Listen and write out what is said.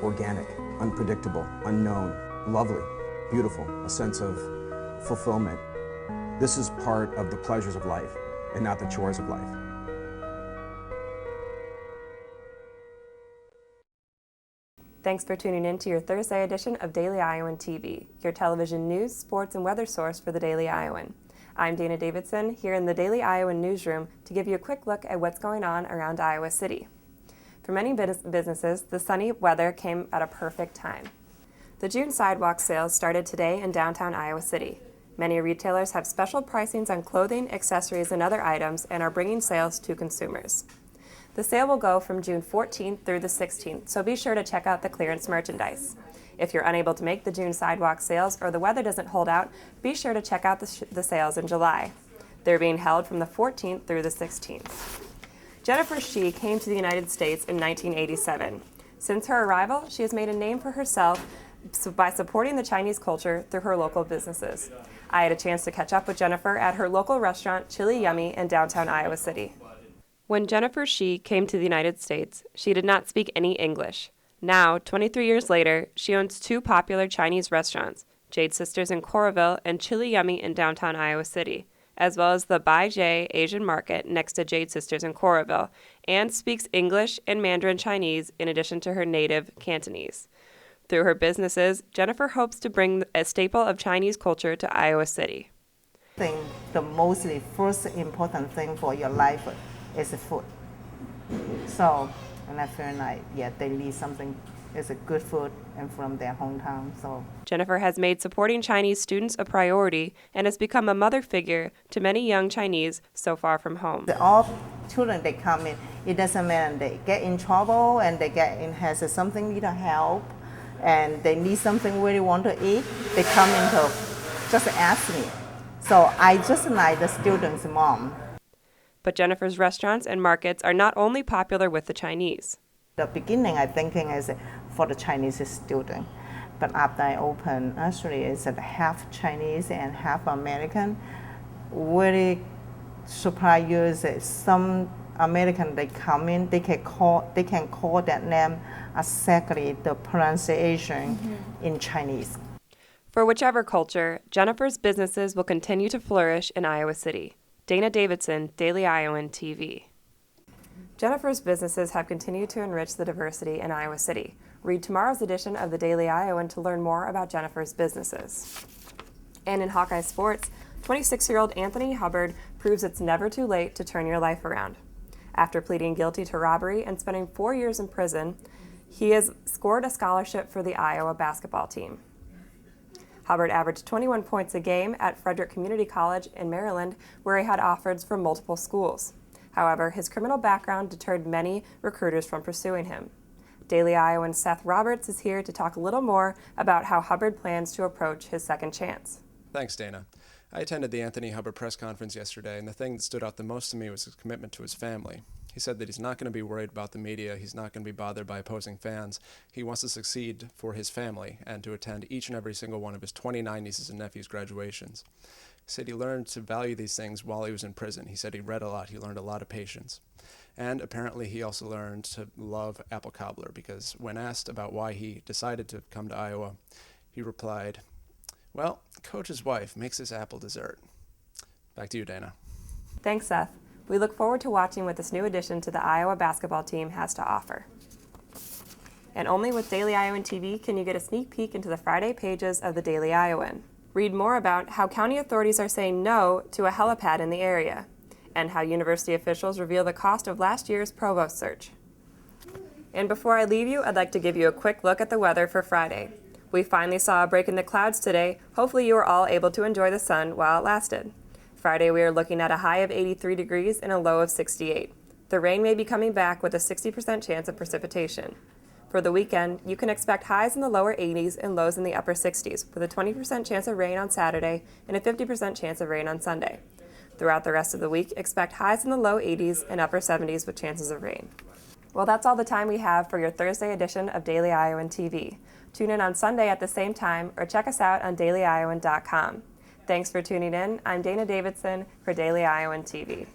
organic, unpredictable, unknown, lovely, beautiful, a sense of fulfillment. This is part of the pleasures of life and not the chores of life. Thanks for tuning in to your Thursday edition of Daily Iowan TV, your television news, sports, and weather source for the Daily Iowan. I'm Dana Davidson here in the Daily Iowan newsroom to give you a quick look at what's going on around Iowa City. For many businesses, the sunny weather came at a perfect time. The June sidewalk sales started today in downtown Iowa City. Many retailers have special pricings on clothing, accessories, and other items and are bringing sales to consumers. The sale will go from June 14th through the 16th, so be sure to check out the clearance merchandise. If you're unable to make the June sidewalk sales or the weather doesn't hold out, be sure to check out the sales in July. They're being held from the 14th through the 16th. Jennifer Shih came to the United States in 1987. Since her arrival, she has made a name for herself by supporting the Chinese culture through her local businesses. I had a chance to catch up with Jennifer at her local restaurant, Chili Yummy, in downtown Iowa City. When Jennifer Shih came to the United States, she did not speak any English. Now, 23 years later, she owns two popular Chinese restaurants, Jade Sisters in Coralville and Chili Yummy in downtown Iowa City, as well as the Bai Jie Asian Market next to Jade Sisters in Coralville, and speaks English and Mandarin Chinese in addition to her native Cantonese. Through her businesses, Jennifer hopes to bring a staple of Chinese culture to Iowa City. I think the first important thing for your life is the food. So, and I feel like, they need something is a good food and from their hometown. So Jennifer has made supporting Chinese students a priority and has become a mother figure to many young Chinese so far from home. All children, they come in, it doesn't matter, they get in trouble and they get in, has something need help and they need something really want to eat, they come in to just ask me. So I just like the student's mom. But Jennifer's restaurants and markets are not only popular with the Chinese. The beginning, I thinking is for the Chinese student, but after I open, actually it's half Chinese and half American. Really surprise you is that some American they come in, they can call that name exactly the pronunciation in Chinese. For whichever culture, Jennifer's businesses will continue to flourish in Iowa City. Dana Davidson, Daily Iowan TV. Jennifer's businesses have continued to enrich the diversity in Iowa City. Read tomorrow's edition of the Daily Iowan to learn more about Jennifer's businesses. And in Hawkeye sports, 26-year-old Anthony Hubbard proves it's never too late to turn your life around. After pleading guilty to robbery and spending 4 years in prison, he has scored a scholarship for the Iowa basketball team. Hubbard averaged 21 points a game at Frederick Community College in Maryland, where he had offers from multiple schools. However, his criminal background deterred many recruiters from pursuing him. Daily Iowan Seth Roberts is here to talk a little more about how Hubbard plans to approach his second chance. Thanks, Dana. I attended the Anthony Hubbard press conference yesterday, and the thing that stood out the most to me was his commitment to his family. He said that he's not going to be worried about the media, he's not going to be bothered by opposing fans. He wants to succeed for his family and to attend each and every single one of his 29 nieces and nephews' graduations. He said he learned to value these things while he was in prison. He said he read a lot, he learned a lot of patience. And apparently he also learned to love apple cobbler, because when asked about why he decided to come to Iowa, he replied, "Well, Coach's wife makes this apple dessert." Back to you, Dana. Thanks, Seth. We look forward to watching what this new addition to the Iowa basketball team has to offer. And only with Daily Iowan TV can you get a sneak peek into the Friday pages of the Daily Iowan. Read more about how county authorities are saying no to a helipad in the area, and how university officials reveal the cost of last year's provost search. And before I leave you, I'd like to give you a quick look at the weather for Friday. We finally saw a break in the clouds today. Hopefully you were all able to enjoy the sun while it lasted. Friday, we are looking at a high of 83 degrees and a low of 68. The rain may be coming back with a 60% chance of precipitation. For the weekend, you can expect highs in the lower 80s and lows in the upper 60s, with a 20% chance of rain on Saturday and a 50% chance of rain on Sunday. Throughout the rest of the week, expect highs in the low 80s and upper 70s with chances of rain. Well, that's all the time we have for your Thursday edition of Daily Iowan TV. Tune in on Sunday at the same time or check us out on dailyiowan.com. Thanks for tuning in. I'm Dana Davidson for Daily Iowan TV.